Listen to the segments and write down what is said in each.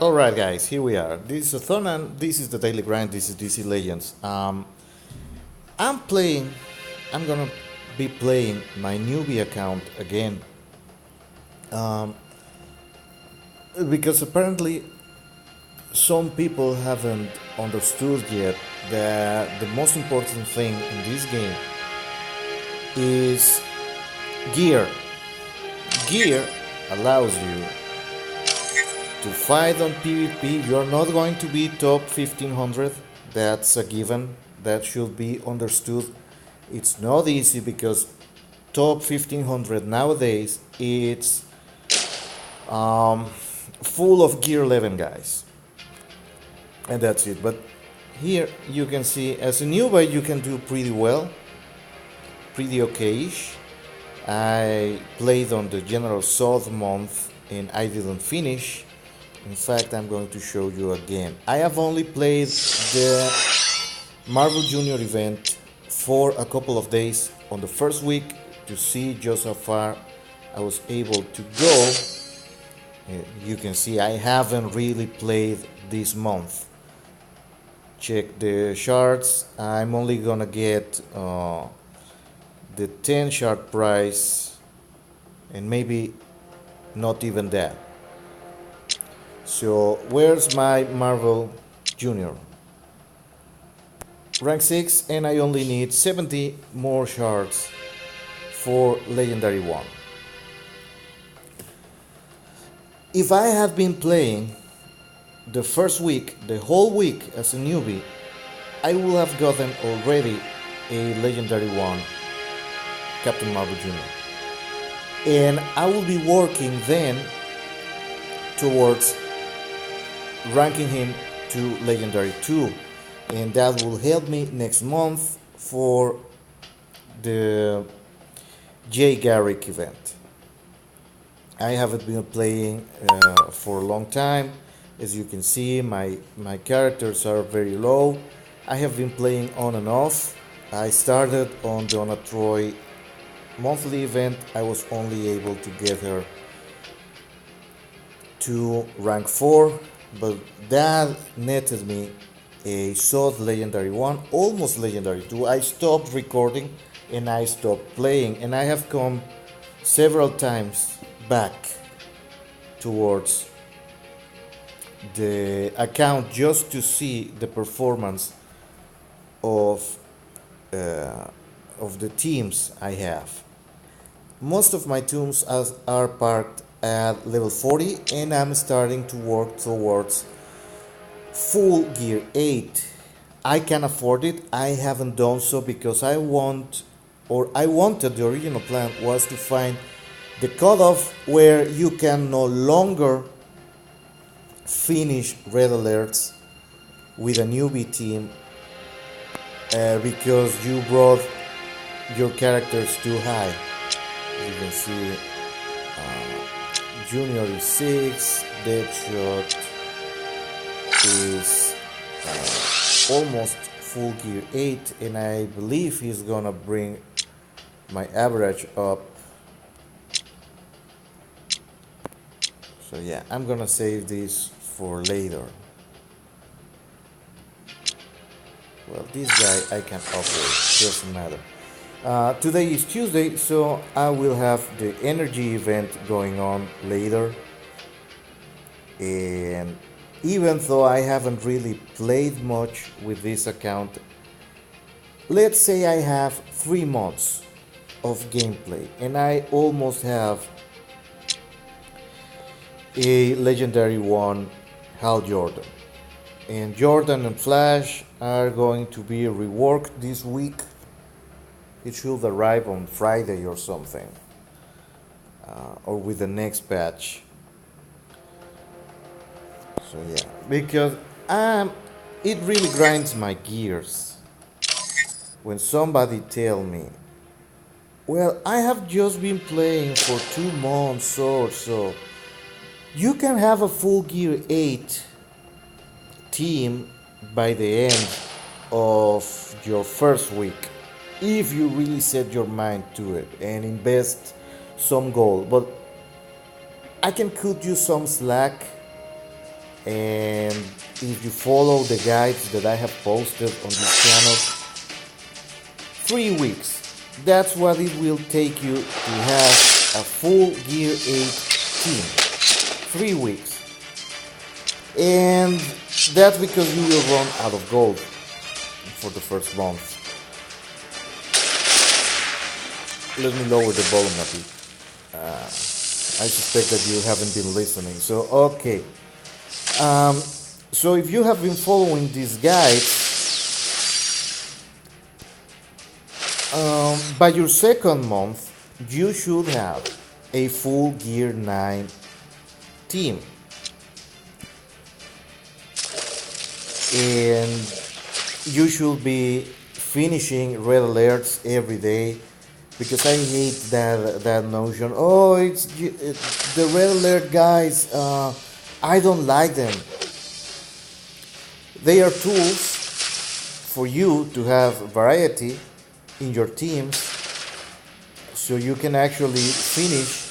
Alright guys, here we are. This is Thonan, this is the Daily Grind, this is DC Legends. I'm playing, I'm gonna be playing my newbie account again. Because apparently some people haven't understood yet that the most important thing in this game is gear. Gear allows you to fight on PvP. You're not going to be top 1500, that's a given, that should be understood. It's not easy because top 1500 nowadays it's full of gear 11 guys, and that's it. But here you can see as a newbie you can do pretty well, pretty okayish. I played on the General South month and I didn't finish. In fact, I'm going to show you again. I have only played the Marvel Junior event for a couple of days on the first week to see just how far I was able to go. You can see I haven't really played this month. Check the shards. I'm only gonna get the 10 shard price and maybe not even that. So where's my Marvel Junior? Rank 6, and I only need 70 more shards for Legendary 1. If I had been playing the first week, the whole week as a newbie, I would have gotten already a Legendary 1 Captain Marvel Jr. And I will be working then towards ranking him to Legendary 2, and that will help me next month for the Jay Garrick event. I haven't been playing for a long time. As you can see, my characters are very low. I have been playing on and off. I started on the Donna Troy monthly event. I was only able to get her to rank 4, but that netted me a Sword Legendary 1, almost Legendary 2. I stopped recording and I stopped playing, and I have come several times back towards the account just to see the performance of the teams I have. Most of my teams are parked at level 40, and I'm starting to work towards full gear 8. I can afford it. I haven't done so because I wanted, the original plan was to find the cutoff where you can no longer finish red alerts with a newbie team because you brought your characters too high. As you can see, Junior is 6, Deadshot is almost full gear 8, and I believe he's gonna bring my average up. So yeah, I'm gonna save this for later. Well, this guy I can upgrade, doesn't matter. Today is Tuesday, so I will have the energy event going on later. And even though I haven't really played much with this account, let's say I have 3 months of gameplay and I almost have a Legendary 1 Hal Jordan. And Jordan and Flash are going to be reworked this week. It should arrive on Friday or something, or with the next patch. So yeah, because it really grinds my gears when somebody tell me, well, I have just been playing for 2 months or so. You can have a full gear 8 team by the end of your first week if you really set your mind to it and invest some gold. But I can cut you some slack And if you follow the guides that I have posted on this channel, 3 weeks. That's what it will take you to have a full Gear 8 team. 3 weeks. And that's because you will run out of gold for the first month. Let me lower the volume a bit. I suspect that you haven't been listening. So, okay. So if you have been following these guides, by your second month, you should have a full Gear 9 team. And you should be finishing red alerts every day, because I hate that notion. Oh, it's the red alert guys. I don't like them. They are tools for you to have variety in your teams, so you can actually finish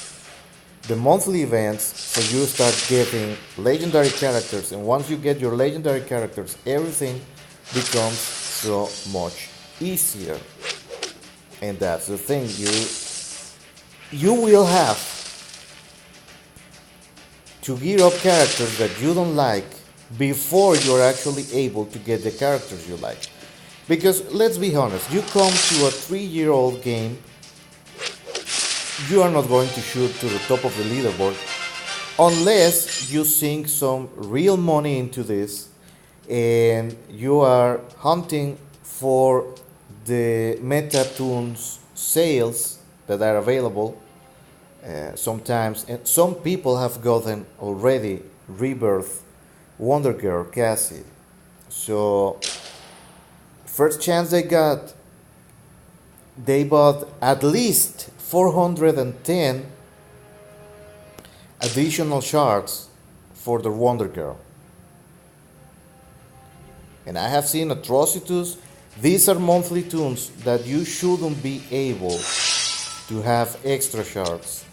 the monthly events, so you start getting legendary characters. And once you get your legendary characters, everything becomes so much easier. And that's the thing, you will have to gear up characters that you don't like before you're actually able to get the characters you like. Because let's be honest, you come to a 3-year-old game, you are not going to shoot to the top of the leaderboard unless you sink some real money into this and you are hunting for the meta tunes sales that are available sometimes. And some people have gotten already Rebirth, Wonder Girl, Cassie. So first chance they got, they bought at least 410 additional shards for the Wonder Girl. And I have seen Atrocitus. These are monthly tunes that you shouldn't be able to have extra shards.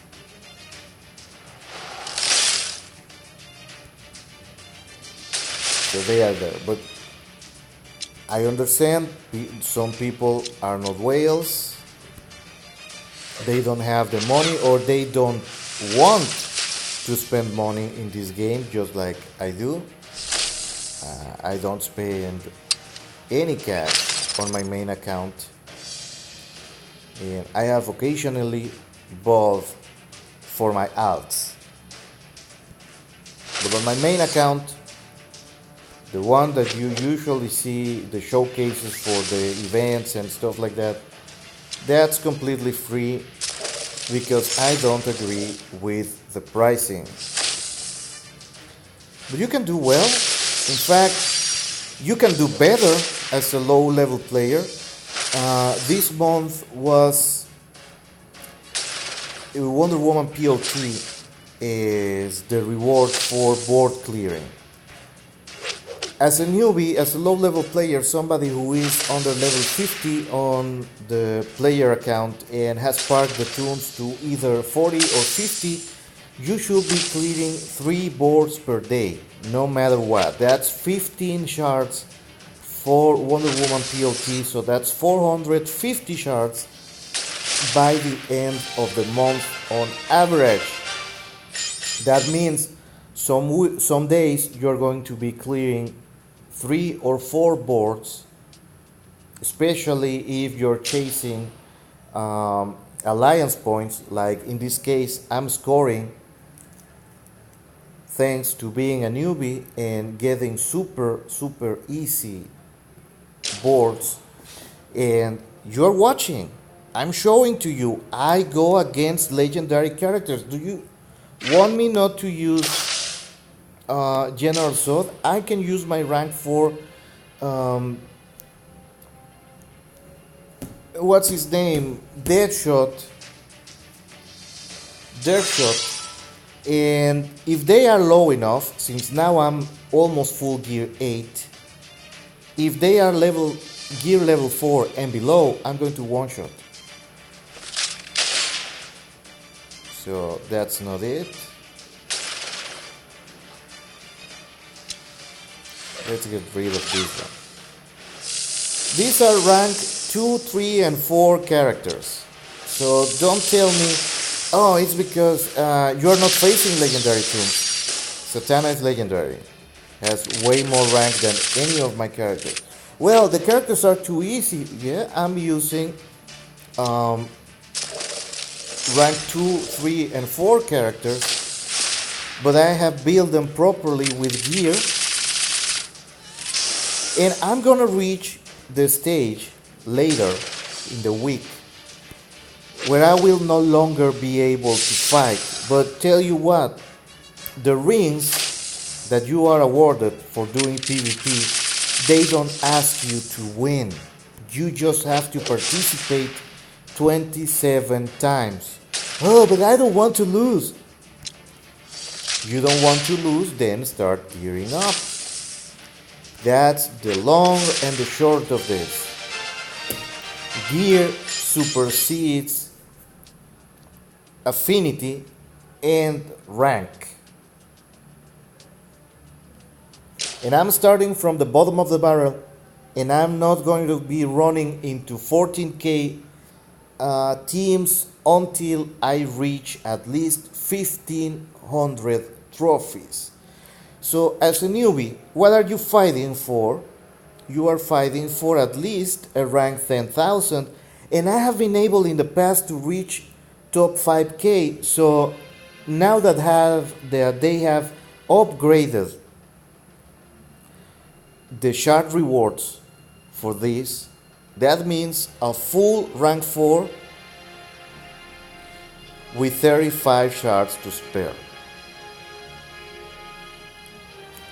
So they are there. But I understand some people are not whales. They don't have the money, or they don't want to spend money in this game, just like I do. I don't spend any cash on my main account, and I have occasionally bought for my alts. But on my main account, the one that you usually see, the showcases for the events and stuff like that, that's completely free, because I don't agree with the pricing. But you can do well. In fact, you can do better as a low-level player. This month was Wonder Woman POT is the reward for board clearing. As a newbie, as a low-level player, somebody who is under level 50 on the player account and has parked the tunes to either 40 or 50, you should be clearing 3 boards per day, no matter what. That's 15 shards for Wonder Woman POT, so that's 450 shards by the end of the month on average. That means some days you're going to be clearing 3 or 4 boards, especially if you're chasing alliance points. Like in this case, I'm scoring thanks to being a newbie and getting super easy boards. And you're watching, I'm showing to you, I go against legendary characters. Do you want me not to use General Zod? I can use my rank for what's his name, Deadshot, and if they are low enough, since now I'm almost full gear 8, if they are gear level 4 and below, I'm going to one shot. So that's not it. Let's get rid of this one. These are rank 2, 3, and 4 characters. So don't tell me, oh, it's because you're not facing legendary tombs. Satana is legendary. Has way more rank than any of my characters. Well, the characters are too easy. Yeah, I'm using rank 2, 3, and 4 characters, but I have built them properly with gear. And I'm gonna reach the stage later in the week where I will no longer be able to fight. But tell you what, the rings that you are awarded for doing PvP, they don't ask you to win. You just have to participate 27 times. Oh, but I don't want to lose. You don't want to lose, then start gearing up. That's the long and the short of this. Gear supersedes affinity and rank. And I'm starting from the bottom of the barrel, and I'm not going to be running into 14k teams until I reach at least 1500 trophies. So as a newbie, what are you fighting for? You are fighting for at least a rank 10,000, and I have been able in the past to reach top 5k. So now that they have upgraded the shard rewards for this, that means a full rank 4 with 35 shards to spare.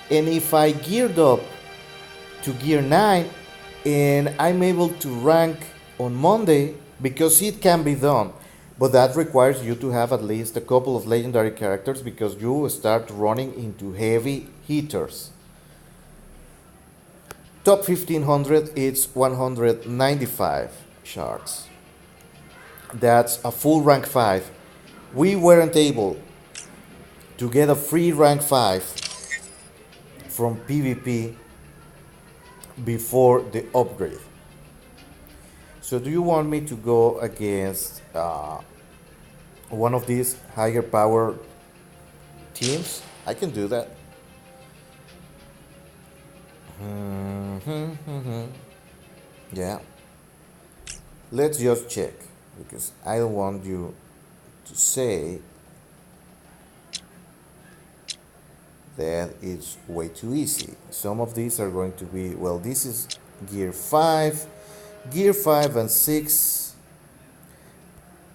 And if I geared up to gear 9 and I'm able to rank on Monday, because it can be done, but that requires you to have at least a couple of legendary characters, because you start running into heavy hitters. Top 1500, it's 195 shards. That's a full rank 5. We weren't able to get a free rank 5 from PvP before the upgrade. So do you want me to go against one of these higher power teams? I can do that. Yeah. Let's just check, because I don't want you to say that it's way too easy. Some of these are going to be, well, this is gear 5 and 6.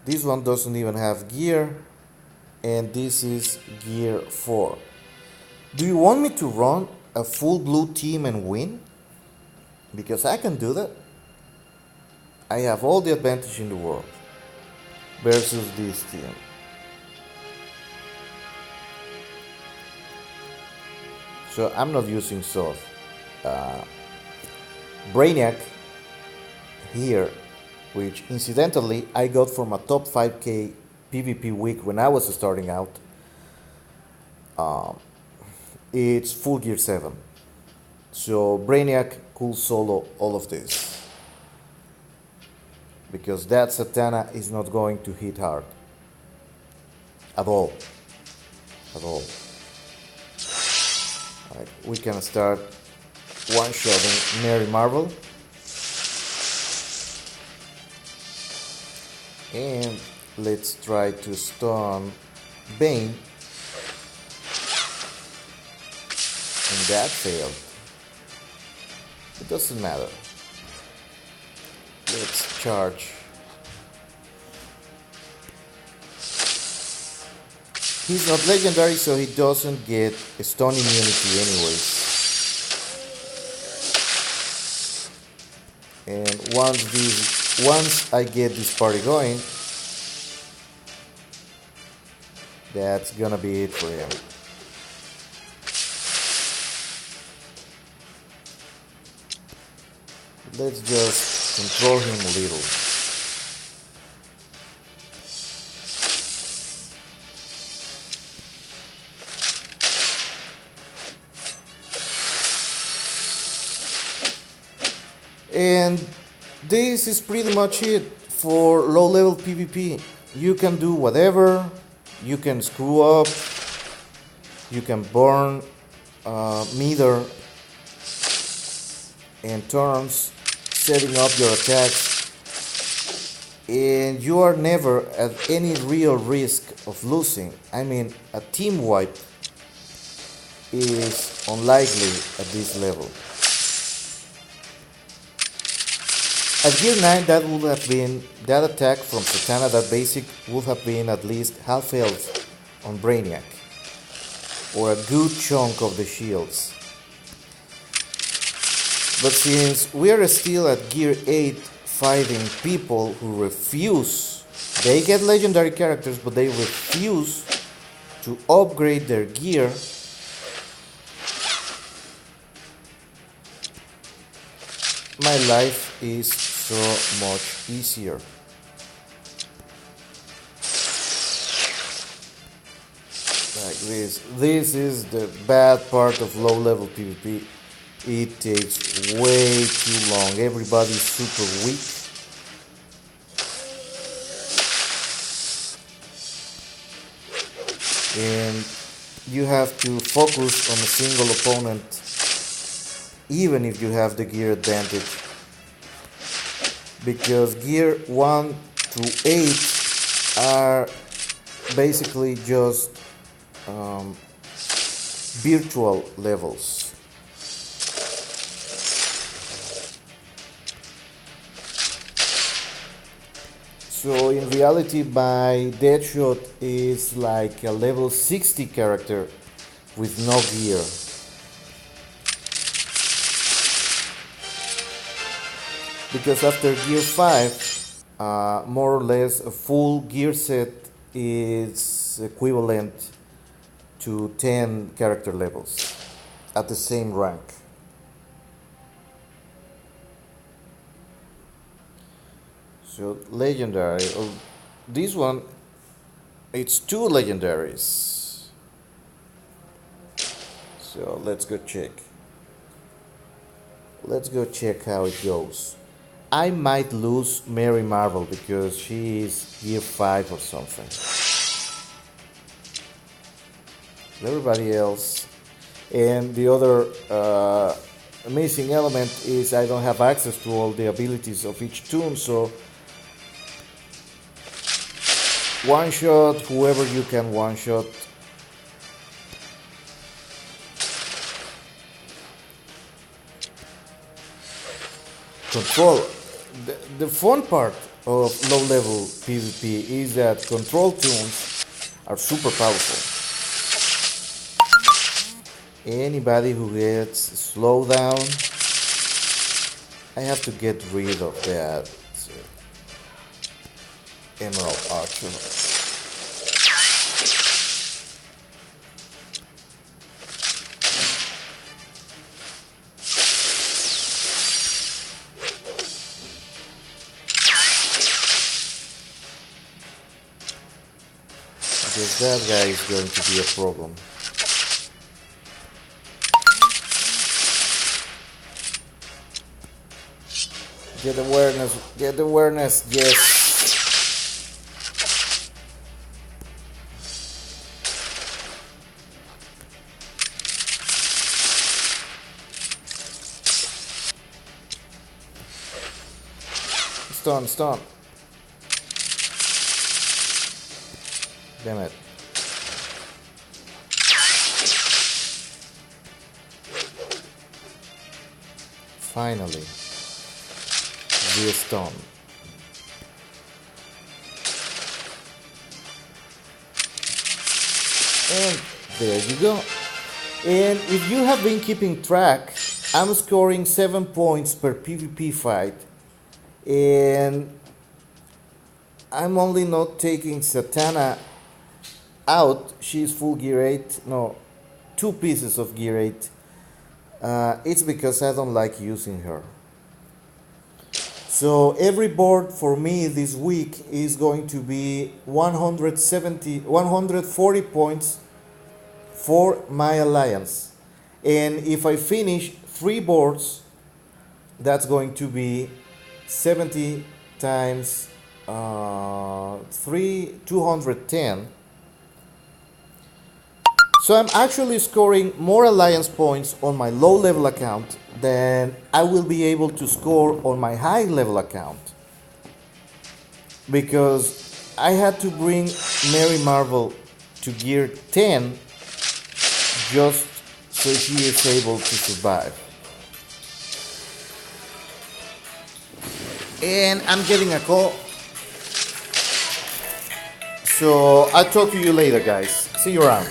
This one doesn't even have gear, and this is gear 4. Do you want me to run a full blue team and win? Because I can do that. I have all the advantage in the world versus this team. So I'm not using Soth. Brainiac here, which incidentally I got from a top 5k PvP week when I was starting out. It's full gear 7. So Brainiac could solo all of this, because that Satana is not going to hit hard at all. At all. Alright, we can start one-shotting Mary Marvel. And let's try to stun Bane. And that failed. It doesn't matter. Let's charge. He's not legendary, so he doesn't get a stun immunity anyways. And once I get this party going, that's gonna be it for him. Let's just control him a little. And this is pretty much it for low level PvP. You can do whatever, you can screw up, you can burn meter and turns, setting up your attacks, and you are never at any real risk of losing. I mean, a team wipe is unlikely at this level. At Gear 9, that would have been, that attack from Satana, that basic, would have been at least half health on Brainiac, or a good chunk of the shields. But since we are still at Gear 8 fighting people who refuse, they get legendary characters but they refuse to upgrade their gear, my life is so much easier. Like this. This is the bad part of low level PvP. It takes way too long. Everybody's super weak. And you have to focus on a single opponent even if you have the gear advantage, because gear 1 to 8 are basically just virtual levels. So in reality, my Deadshot is like a level 60 character with no gear. Because after gear 5, more or less a full gear set is equivalent to 10 character levels at the same rank. So legendary, this one, it's 2 legendaries. So let's go check. Let's go check how it goes. I might lose Mary Marvel because she is gear 5 or something. Everybody else. And the other missing element is I don't have access to all the abilities of each toon, so one shot whoever you can one shot. Control. The fun part of low level PvP is that control toons are super powerful. Anybody who gets slowdown, I have to get rid of that Emerald Archer. Because that guy is going to be a problem. Get awareness, yes. Stun. Damn it. Finally. The stun. And there you go. And if you have been keeping track, I'm scoring 7 points per PvP fight. And I'm only not taking Satana out. She's full gear 8. No, 2 pieces of gear 8. It's because I don't like using her. So every board for me this week is going to be 140 points for my alliance. And if I finish 3 boards, That's going to be 70 times 210. So I'm actually scoring more alliance points on my low level account than I will be able to score on my high level account. Because I had to bring Mary Marvel to gear 10 just so she is able to survive. And I'm getting a call. So I'll talk to you later, guys. See you around.